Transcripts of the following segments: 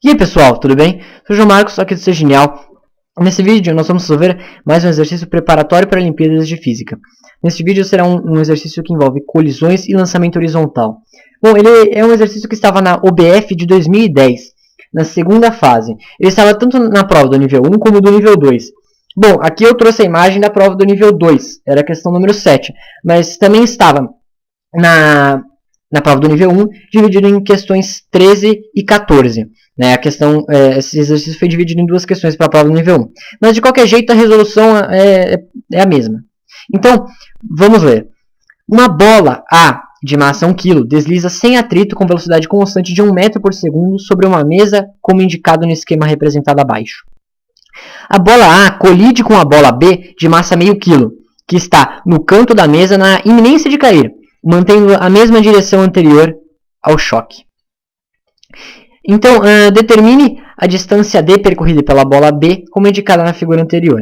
E aí pessoal, tudo bem? Sou o João Marcos, aqui do Ser Genial. Nesse vídeo nós vamos resolver mais um exercício preparatório para Olimpíadas de Física. Neste vídeo será um exercício que envolve colisões e lançamento horizontal. Bom, ele é um exercício que estava na OBF de 2010, na segunda fase. Ele estava tanto na prova do nível 1 como do nível 2. Bom, aqui eu trouxe a imagem da prova do nível 2, era a questão número 7, mas também estava na prova do nível 1, dividido em questões 13 e 14. Né, esse exercício foi dividido em duas questões para a prova do nível 1. Mas de qualquer jeito a resolução é a mesma. Então, vamos ler. Uma bola A de massa 1 kg desliza sem atrito com velocidade constante de 1 metro por segundo sobre uma mesa, como indicado no esquema representado abaixo. A bola A colide com a bola B de massa meio quilo, que está no canto da mesa na iminência de cair, mantendo a mesma direção anterior ao choque. Então, determine a distância D percorrida pela bola B, como indicada na figura anterior.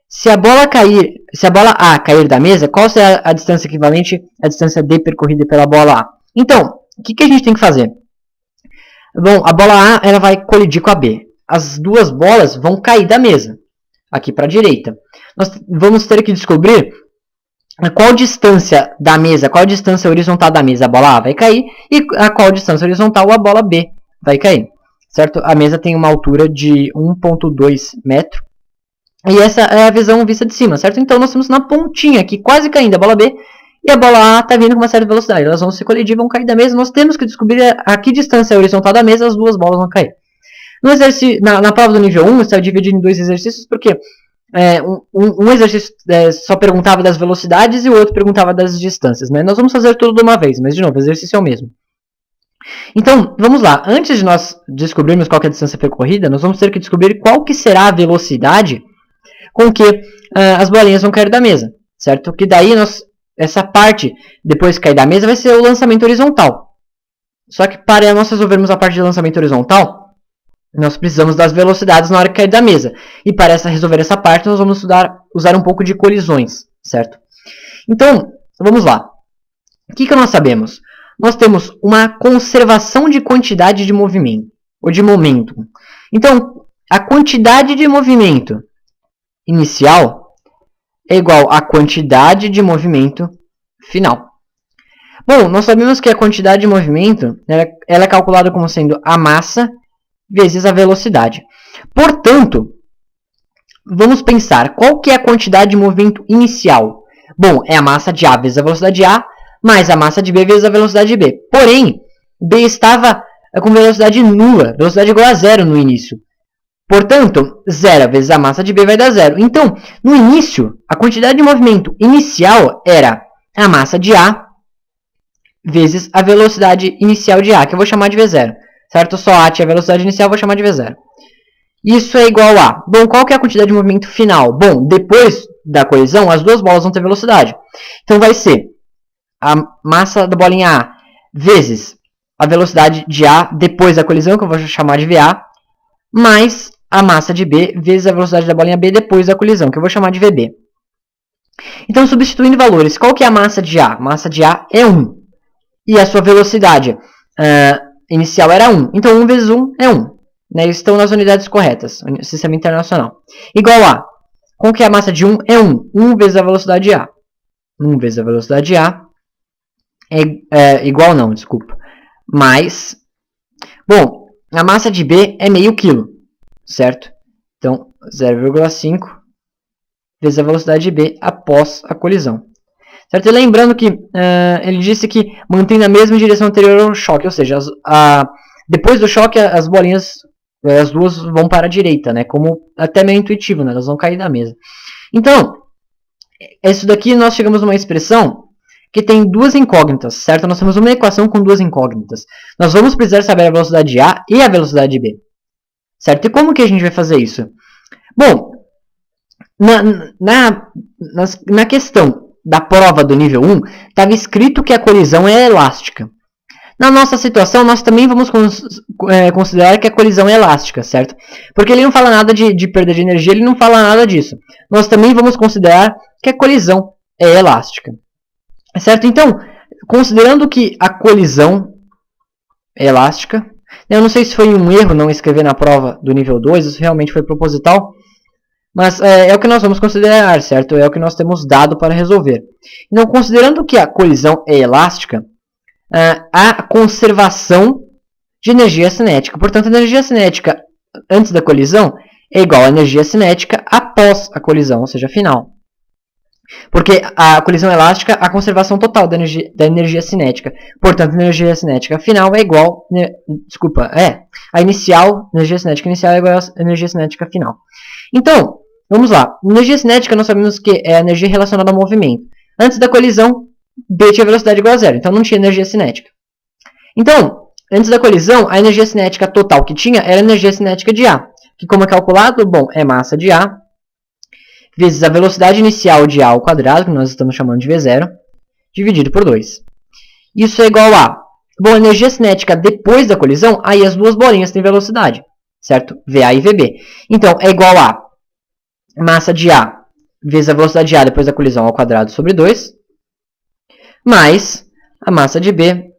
Se a bola A cair da mesa, qual será a distância equivalente à distância D percorrida pela bola A? Então, o que a gente tem que fazer? Bom, a bola A ela vai colidir com a B. As duas bolas vão cair da mesa, aqui para a direita. Nós vamos ter que descobrir qual distância da mesa, qual distância horizontal da mesa a bola A vai cair e a qual distância horizontal a bola B vai cair, certo? A mesa tem uma altura de 1,2 metro e essa é a visão vista de cima, certo? Então nós estamos na pontinha aqui, quase caindo a bola B e a bola A está vindo com uma certa velocidade. Elas vão se colidir, vão cair da mesa. Nós temos que descobrir a que distância horizontal da mesa as duas bolas vão cair. No exercício, na prova do nível 1, está dividido em dois exercícios, porque um exercício só perguntava das velocidades e o outro perguntava das distâncias. Né? Nós vamos fazer tudo de uma vez, mas de novo, o exercício é o mesmo. Então, vamos lá. Antes de nós descobrirmos qual que é a distância percorrida, nós vamos ter que descobrir qual que será a velocidade com que as bolinhas vão cair da mesa, certo? Que daí essa parte, depois que cair da mesa, vai ser o lançamento horizontal. Só que para nós resolvermos a parte de lançamento horizontal, nós precisamos das velocidades na hora que cair da mesa. E para resolver essa parte, nós vamos usar um pouco de colisões, certo? Então, vamos lá. O que nós sabemos? Nós temos uma conservação de quantidade de movimento, ou de momento. Então, a quantidade de movimento inicial é igual à quantidade de movimento final. Bom, nós sabemos que a quantidade de movimento ela é calculada como sendo a massa vezes a velocidade. Portanto, vamos pensar, qual que é a quantidade de movimento inicial? Bom, é a massa de A vezes a velocidade de A, mais a massa de B vezes a velocidade de B. Porém, B estava com velocidade nula, velocidade igual a zero no início. Portanto, 0 vezes a massa de B vai dar 0. Então, no início, a quantidade de movimento inicial era a massa de A vezes a velocidade inicial de A, que eu vou chamar de V0. Certo? Só A tinha a velocidade inicial, eu vou chamar de V0. Isso é igual a... Bom, qual que é a quantidade de movimento final? Bom, depois da colisão, as duas bolas vão ter velocidade. Então, vai ser a massa da bolinha A vezes a velocidade de A depois da colisão, que eu vou chamar de VA, mais a massa de B vezes a velocidade da bolinha B depois da colisão, que eu vou chamar de VB. Então, substituindo valores, qual que é a massa de A? A massa de A é 1. E a sua velocidade inicial era 1. Então, 1 vezes 1 é 1. Né? Estão nas unidades corretas, sistema internacional. Igual a, qual que é a massa de 1? É 1. 1 vezes a velocidade de A. 1 vezes a velocidade de A igual não, desculpa. Mais, bom, a massa de B é meio quilo, certo? Então, 0,5 vezes a velocidade de B após a colisão. Certo? E lembrando que ele disse que mantém a mesma direção anterior ao choque, ou seja, depois do choque as bolinhas, as duas vão para a direita, né? Como até meio intuitivo, né? Elas vão cair da mesa. Então, isso daqui nós chegamos a uma expressão que tem duas incógnitas, certo? Nós temos uma equação com duas incógnitas. Nós vamos precisar saber a velocidade de A e a velocidade de B, certo? E como que a gente vai fazer isso? Bom, na questão da prova do nível 1, estava escrito que a colisão é elástica. Na nossa situação, nós também vamos considerar que a colisão é elástica, certo? Porque ele não fala nada de perda de energia, ele não fala nada disso. Nós também vamos considerar que a colisão é elástica. Certo? Então, considerando que a colisão é elástica, Eu não sei se foi um erro não escrever na prova do nível 2, isso realmente foi proposital, mas é o que nós vamos considerar, certo? É o que nós temos dado para resolver. Então, considerando que a colisão é elástica, há conservação de energia cinética. Portanto, a energia cinética antes da colisão é igual à energia cinética após a colisão, ou seja, final. Porque a colisão elástica, a conservação total da energia cinética. Portanto, a energia cinética final é igual... a inicial, energia cinética inicial é igual à energia cinética final. Então, vamos lá. Energia cinética nós sabemos que é a energia relacionada ao movimento. Antes da colisão, B tinha velocidade igual a zero, então não tinha energia cinética. Então, antes da colisão, a energia cinética total que tinha era a energia cinética de A. Que como é calculado? Bom, é massa de A vezes a velocidade inicial de A ao quadrado, que nós estamos chamando de V0, dividido por 2. Isso é igual a... Bom, a energia cinética depois da colisão, aí as duas bolinhas têm velocidade, certo? VA e VB. Então, é igual a massa de A vezes a velocidade de A depois da colisão ao quadrado sobre 2, mais a massa de B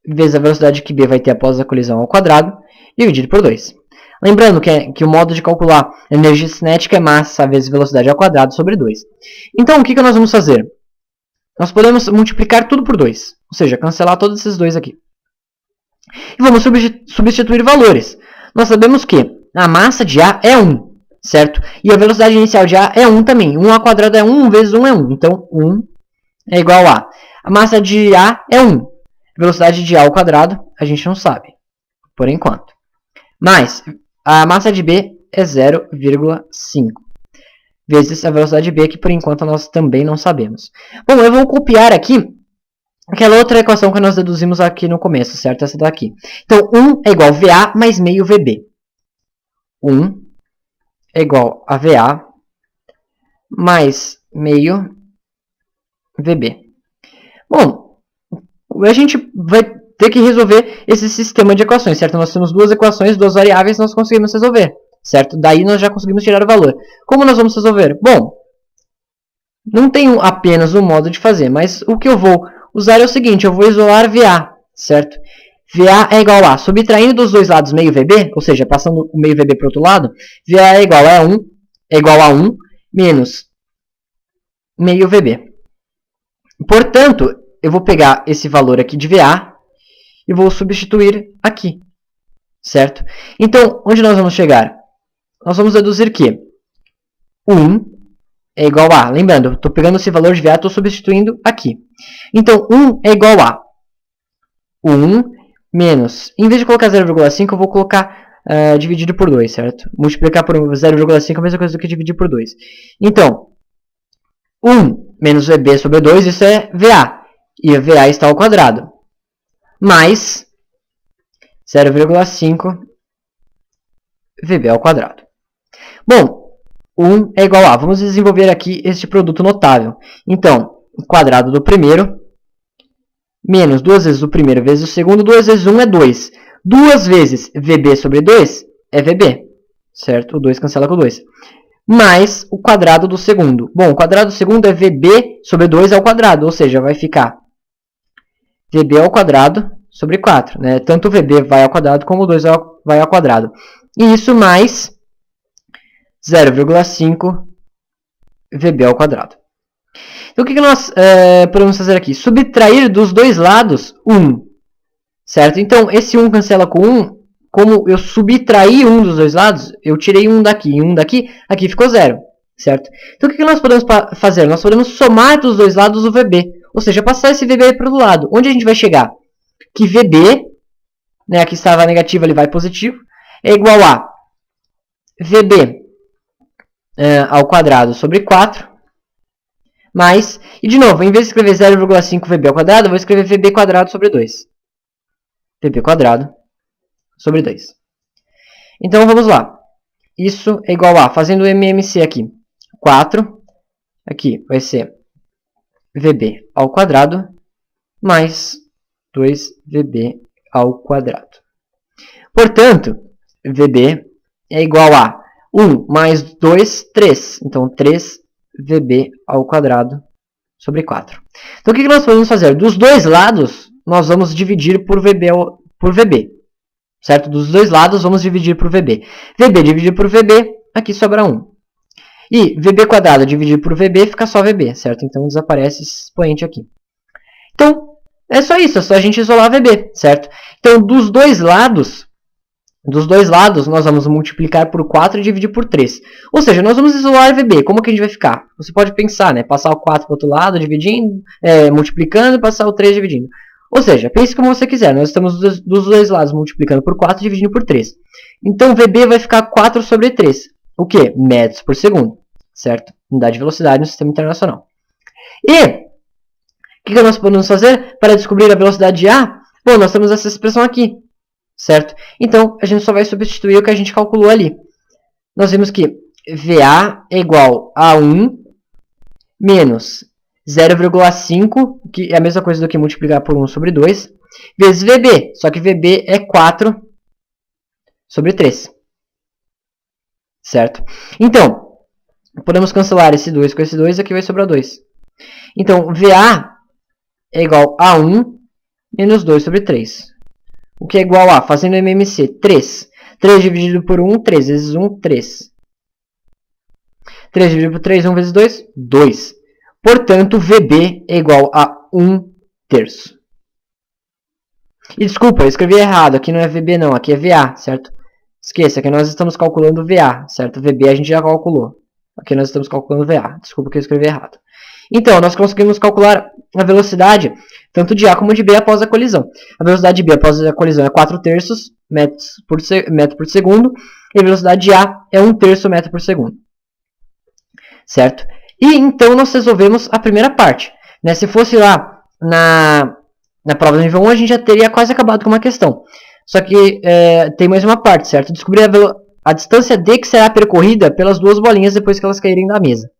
vezes a velocidade que B vai ter após a colisão ao quadrado, dividido por 2. Lembrando que o modo de calcular a energia cinética é massa vezes velocidade ao quadrado sobre 2. Então, o que nós vamos fazer? Nós podemos multiplicar tudo por 2. Ou seja, cancelar todos esses dois aqui. E vamos substituir valores. Nós sabemos que a massa de A é 1, certo? E a velocidade inicial de A é 1 também. 1 ao quadrado é 1 vezes 1 é 1. Então, 1 é igual a... A massa de A é 1. A velocidade de A ao quadrado, a gente não sabe, por enquanto. Mas... a massa de B é 0,5 vezes a velocidade de B, que por enquanto nós também não sabemos. Bom, eu vou copiar aqui aquela outra equação que nós deduzimos aqui no começo, certo? Essa daqui. Então, 1 é igual a VA mais meio VB. 1 é igual a VA mais meio VB. Bom, a gente vai ter que resolver esse sistema de equações, certo? Nós temos duas equações, duas variáveis, nós conseguimos resolver, certo? Daí nós já conseguimos tirar o valor. Como nós vamos resolver? Bom, não tenho apenas um modo de fazer, mas o que eu vou usar é o seguinte, eu vou isolar VA, certo? VA é igual a, subtraindo dos dois lados meio VB, ou seja, passando o meio VB para o outro lado, VA é igual a 1 menos meio VB. Portanto, eu vou pegar esse valor aqui de VA e vou substituir aqui, certo? Então, onde nós vamos chegar? Nós vamos deduzir que 1 é igual a... Lembrando, estou pegando esse valor de VA e estou substituindo aqui. Então, 1 é igual a 1 menos... Em vez de colocar 0,5, eu vou colocar dividido por 2, certo? Multiplicar por 0,5 é a mesma coisa do que dividir por 2. Então, 1 menos VB sobre 2, isso é VA. E VA está ao quadrado. Mais 0,5 VB ao quadrado. Bom, 1 é igual a... Vamos desenvolver aqui este produto notável. Então, o quadrado do primeiro menos 2 vezes o primeiro vezes o segundo. 2 vezes 1 é 2. 2 vezes VB sobre 2 é VB. Certo? O 2 cancela com o 2. Mais o quadrado do segundo. Bom, o quadrado do segundo é VB sobre 2 ao quadrado. Ou seja, vai ficar VB ao quadrado sobre 4. Né? Tanto o VB vai ao quadrado como o 2 vai ao quadrado. E isso mais 0,5 VB ao quadrado. Então, o que nós podemos fazer aqui? Subtrair dos dois lados 1. Certo? Então, esse 1 cancela com 1. Como eu subtraí um dos dois lados, eu tirei um daqui e um daqui, aqui ficou 0. Certo? Então, o que nós podemos fazer? Nós podemos somar dos dois lados o VB. Ou seja, passar esse VB para o lado. Onde a gente vai chegar? Que VB, né, aqui estava negativo, ele vai positivo, é igual a VB ao quadrado sobre 4, mais, e de novo, em vez de escrever 0,5 VB ao quadrado, eu vou escrever VB quadrado sobre 2. VB quadrado sobre 2. Então, vamos lá. Isso é igual a, fazendo o MMC aqui, 4, aqui vai ser VB ao quadrado, mais 2VB ao quadrado. Portanto, VB é igual a 1 mais 2, 3. Então, 3VB ao quadrado sobre 4. Então, o que nós podemos fazer? Dos dois lados, nós vamos dividir por VB. certo? Dos dois lados, vamos dividir por VB. VB dividido por VB, aqui sobra 1. E VB quadrado dividido por VB fica só VB, certo? Então desaparece esse expoente aqui. Então, é só isso, é só a gente isolar VB, certo? Então, dos dois lados, nós vamos multiplicar por 4 e dividir por 3. Ou seja, nós vamos isolar VB. Como que a gente vai ficar? Você pode pensar, né? Passar o 4 para o outro lado, dividindo, multiplicando, e passar o 3 dividindo. Ou seja, pense como você quiser. Nós estamos dos dois lados multiplicando por 4 e dividindo por 3. Então, VB vai ficar 4 sobre 3. O quê? Metros por segundo, certo? Unidade de velocidade no sistema internacional. E o que nós podemos fazer para descobrir a velocidade de A? Bom, nós temos essa expressão aqui, certo? Então, a gente só vai substituir o que a gente calculou ali. Nós vimos que VA é igual a 1 menos 0,5, que é a mesma coisa do que multiplicar por 1 sobre 2, vezes VB. Só que VB é 4 sobre 3. Certo? Então, podemos cancelar esse 2 com esse 2 e aqui vai sobrar 2. Então, VA é igual a 1 menos 2 sobre 3. O que é igual a, fazendo MMC, 3. 3 dividido por 1, 3 vezes 1, 3. 3 dividido por 3, 1 vezes 2, 2. Portanto, VB é igual a 1 terço. E desculpa, eu escrevi errado. Aqui não é VB não, aqui é VA, certo? Esqueça que nós estamos calculando VA, certo? VB a gente já calculou. Aqui nós estamos calculando VA. Desculpa que eu escrevi errado. Então, nós conseguimos calcular a velocidade tanto de A como de B após a colisão. A velocidade de B após a colisão é 4 terços metro por segundo. E a velocidade de A é 1 terço metro por segundo. Certo? E então nós resolvemos a primeira parte. Né? Se fosse lá na prova do nível 1, a gente já teria quase acabado com uma questão. Só que tem mais uma parte, certo? Descobrir a distância D que será percorrida pelas duas bolinhas depois que elas caírem da mesa.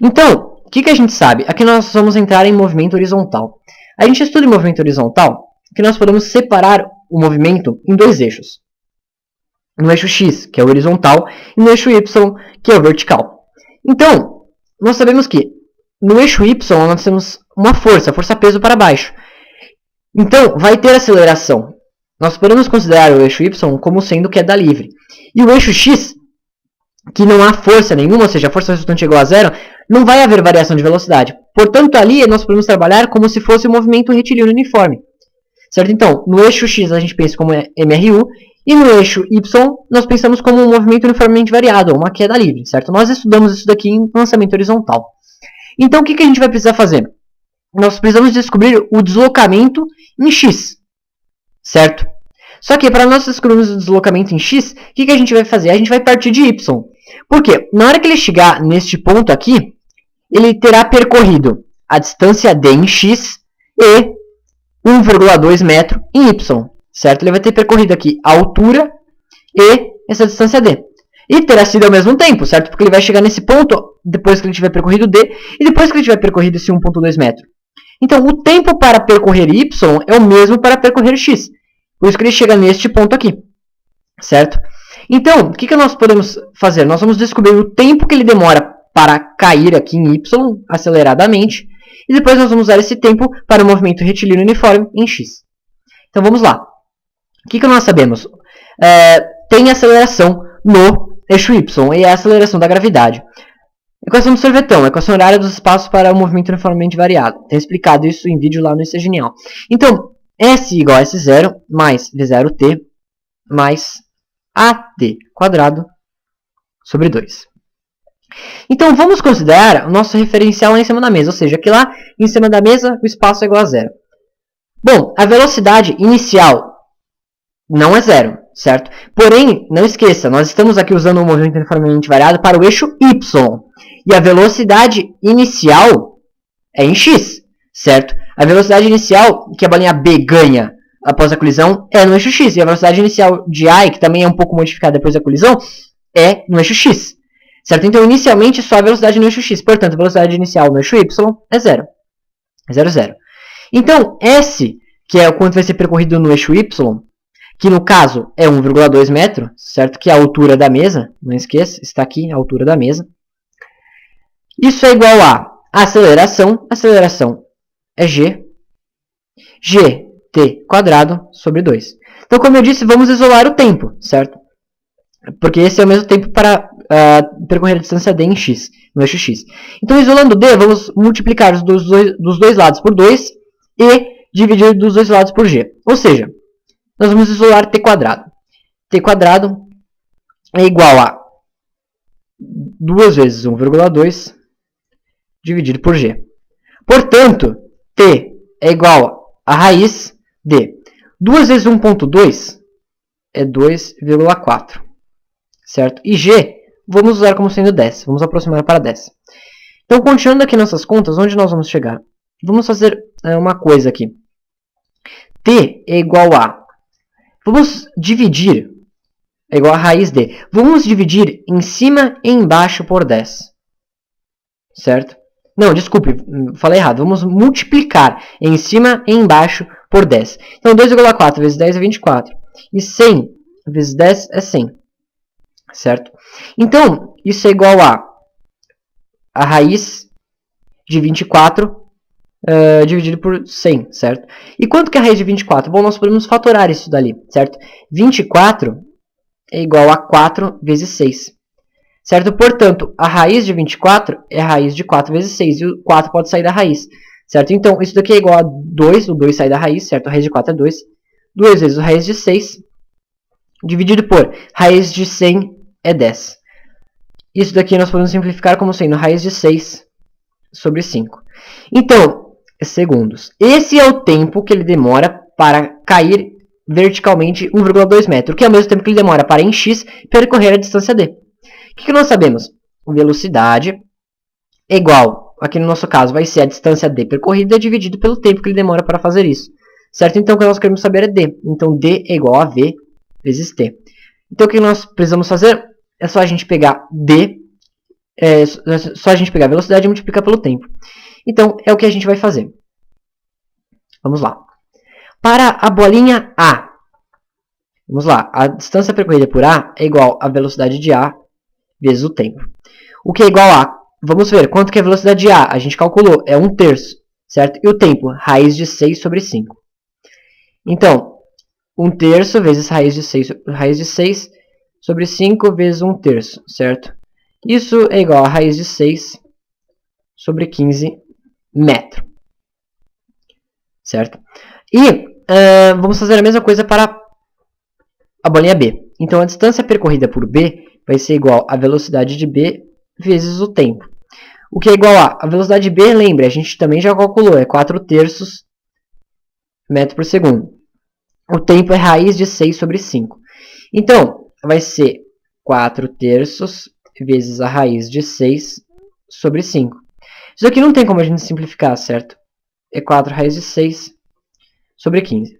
Então, o que a gente sabe? Aqui nós vamos entrar em movimento horizontal. A gente estuda em movimento horizontal que nós podemos separar o movimento em dois eixos. No eixo X, que é o horizontal, e no eixo Y, que é o vertical. Então, nós sabemos que no eixo Y nós temos uma força-peso para baixo. Então, vai ter aceleração. Nós podemos considerar o eixo Y como sendo queda livre. E o eixo X, que não há força nenhuma, ou seja, a força resultante é igual a zero, não vai haver variação de velocidade. Portanto, ali nós podemos trabalhar como se fosse um movimento retilíneo uniforme. Certo? Então, no eixo X a gente pensa como MRU, e no eixo Y nós pensamos como um movimento uniformemente variado, ou uma queda livre. Certo? Nós estudamos isso daqui em lançamento horizontal. Então, o que a gente vai precisar fazer? Nós precisamos descobrir o deslocamento em X. Certo? Só que para nós descobrirmos o deslocamento em X, o que a gente vai fazer? A gente vai partir de Y. Por quê? Na hora que ele chegar neste ponto aqui, ele terá percorrido a distância D em X e 1,2 metro em Y. Certo? Ele vai ter percorrido aqui a altura e essa distância D. E terá sido ao mesmo tempo, certo? Porque ele vai chegar nesse ponto depois que ele tiver percorrido D e depois que ele tiver percorrido esse 1,2 metro. Então, o tempo para percorrer Y é o mesmo para percorrer X. Por isso que ele chega neste ponto aqui. Certo? Então, o que nós podemos fazer? Nós vamos descobrir o tempo que ele demora para cair aqui em Y, aceleradamente. E depois nós vamos usar esse tempo para o movimento retilíneo uniforme em X. Então, vamos lá. O que nós sabemos? Tem aceleração no eixo Y, e é a aceleração da gravidade. Equação do sorvetão, equação horária dos espaços para o movimento uniformemente variado. Tenho explicado isso em vídeo lá no IC Genial. Então, S igual a S0 mais V0t mais AT quadrado sobre 2. Então, vamos considerar o nosso referencial lá em cima da mesa. Ou seja, que lá em cima da mesa o espaço é igual a zero. Bom, a velocidade inicial não é zero, certo? Porém, não esqueça, nós estamos aqui usando um movimento uniformemente variado para o eixo Y. E a velocidade inicial é em X, certo? A velocidade inicial que a bolinha B ganha após a colisão é no eixo X. E a velocidade inicial de A, que também é um pouco modificada depois da colisão, é no eixo X. Certo? Então, inicialmente, só a velocidade no eixo X. Portanto, a velocidade inicial no eixo Y é zero. É 0, 0. Então, S, que é o quanto vai ser percorrido no eixo Y, que no caso é 1,2 metro, certo? Que é a altura da mesa. Não esqueça, está aqui a altura da mesa. Isso é igual a aceleração. Aceleração é G. GT quadrado sobre 2. Então, como eu disse, vamos isolar o tempo, certo? Porque esse é o mesmo tempo para percorrer a distância d em x, no eixo x. Então, isolando d, vamos multiplicar dos dois lados por 2 e dividir dos dois lados por g. Ou seja, nós vamos isolar t quadrado. T quadrado é igual a 2 vezes 1,2 dividido por g. Portanto, t é igual a raiz de 2 vezes 1,2 é 2,4. Certo? E g, vamos usar como sendo 10. Vamos aproximar para 10. Então, continuando aqui nossas contas, onde nós vamos chegar? Vamos fazer uma coisa aqui. T é igual a... Vamos dividir... É igual a raiz de... Vamos dividir em cima e embaixo por 10. Certo? Não, desculpe, falei errado. Vamos multiplicar em cima e embaixo por 10. Então, 2,4 vezes 10 é 24. E 100 vezes 10 é 100. Certo? Então, isso é igual a raiz de 24 dividido por 100, certo? E quanto que é a raiz de 24? Bom, nós podemos fatorar isso dali, certo? 24 é igual a 4 vezes 6. Certo? Portanto, a raiz de 24 é a raiz de 4 vezes 6. E o 4 pode sair da raiz. Certo? Então, isso daqui é igual a 2. O 2 sai da raiz, certo? A raiz de 4 é 2. 2 vezes a raiz de 6 dividido por raiz de 100 é 10. Isso daqui nós podemos simplificar como sendo raiz de 6 sobre 5. Então, segundos. Esse é o tempo que ele demora para cair verticalmente 1,2 metros, que é o mesmo tempo que ele demora para em x percorrer a distância d. O que nós sabemos? Velocidade é igual, aqui no nosso caso, vai ser a distância d percorrida dividido pelo tempo que ele demora para fazer isso. Certo? Então, o que nós queremos saber é d. Então, d é igual a v vezes t. Então, o que nós precisamos fazer é só a gente pegar d, só a gente pegar a velocidade e multiplicar pelo tempo. Então, é o que a gente vai fazer. Vamos lá. Para a bolinha A, vamos lá, a distância percorrida por A é igual à velocidade de A vezes o tempo. O que é igual a, vamos ver, quanto que é a velocidade de A? A gente calculou, é 1/3, certo? E o tempo, raiz de 6 sobre 5. Então, 1/3 vezes raiz de 6 sobre 5 vezes 1/3, certo? Isso é igual a raiz de 6 sobre 15 metros. Certo? E vamos fazer a mesma coisa para a bolinha B. Então, a distância percorrida por B vai ser igual à velocidade de B vezes o tempo. O que é igual a velocidade de B, lembre, a gente também já calculou, é 4/3 metro por segundo. O tempo é raiz de 6 sobre 5. Então, vai ser 4/3 vezes a raiz de 6 sobre 5. Isso aqui não tem como a gente simplificar, certo? É 4 raiz de 6 sobre 15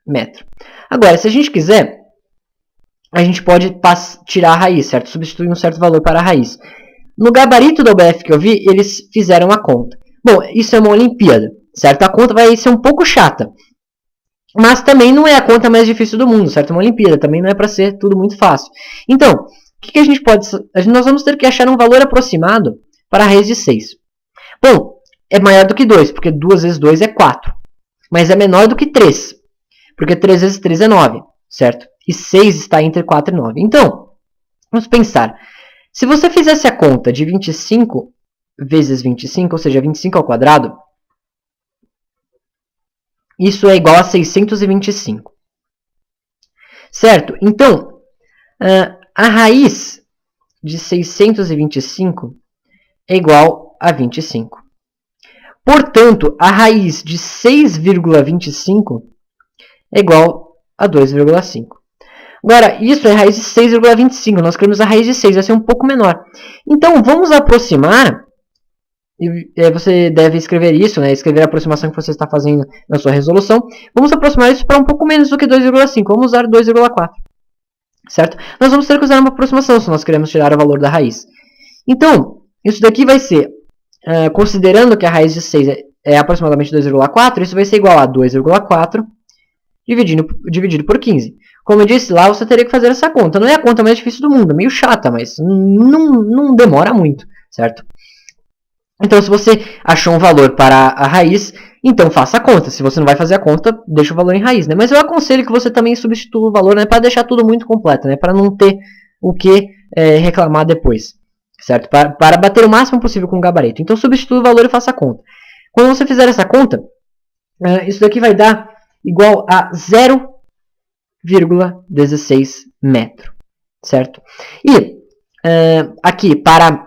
metros. Agora, se a gente quiser, a gente pode tirar a raiz, certo? Substituir um certo valor para a raiz. No gabarito da UBF que eu vi, eles fizeram a conta. Bom, isso é uma Olimpíada, certo? A conta vai ser um pouco chata. Mas também não é a conta mais difícil do mundo, certo? Uma Olimpíada também não é para ser tudo muito fácil. Então, o que a gente pode... Nós vamos ter que achar um valor aproximado para a raiz de 6. Bom, é maior do que 2, porque 2 vezes 2 é 4. Mas é menor do que 3, porque 3 vezes 3 é 9, certo? E 6 está entre 4 e 9. Então, vamos pensar. Se você fizesse a conta de 25 vezes 25, ou seja, 25 ao quadrado, isso é igual a 625. Certo? Então, a raiz de 625 é igual a 25. Portanto, a raiz de 6,25 é igual a 2,5. Agora, isso é raiz de 6,25. Nós queremos a raiz de 6, vai ser um pouco menor. Então, vamos aproximar. E você deve escrever isso, né? Escrever a aproximação que você está fazendo na sua resolução. Vamos aproximar isso para um pouco menos do que 2,5. Vamos usar 2,4. Certo? Nós vamos ter que usar uma aproximação se nós queremos tirar o valor da raiz. Então, isso daqui vai ser, considerando que a raiz de 6 é aproximadamente 2,4, isso vai ser igual a 2,4 dividido por 15. Como eu disse lá, você teria que fazer essa conta. Não é a conta mais difícil do mundo, é meio chata, mas não demora muito, certo? Então, se você achou um valor para a raiz, Então faça a conta. Se você não vai fazer a conta, deixa o valor em raiz, né? Mas eu aconselho que você também substitua o valor, né? Para deixar tudo muito completo, né? Para não ter o que reclamar depois, certo? Para bater o máximo possível com o gabarito. Então substitua o valor e faça a conta. Quando você fizer essa conta, isso daqui vai dar igual a 0,16 metro, certo? E aqui para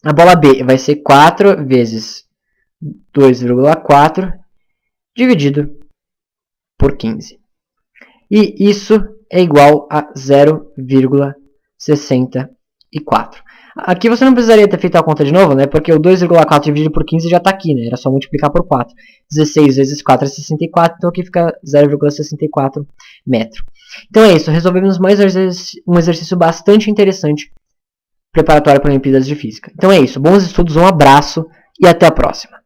a bola B vai ser 4 vezes 2,4 dividido por 15. E isso é igual a 0,64. Aqui você não precisaria ter feito a conta de novo, né? Porque o 2,4 dividido por 15 já está aqui, né? Era só multiplicar por 4. 16 vezes 4 é 64, então aqui fica 0,64 metro. Então é isso, resolvemos mais um exercício bastante interessante preparatório para Olimpíadas de Física. Então é isso, bons estudos, um abraço e até a próxima.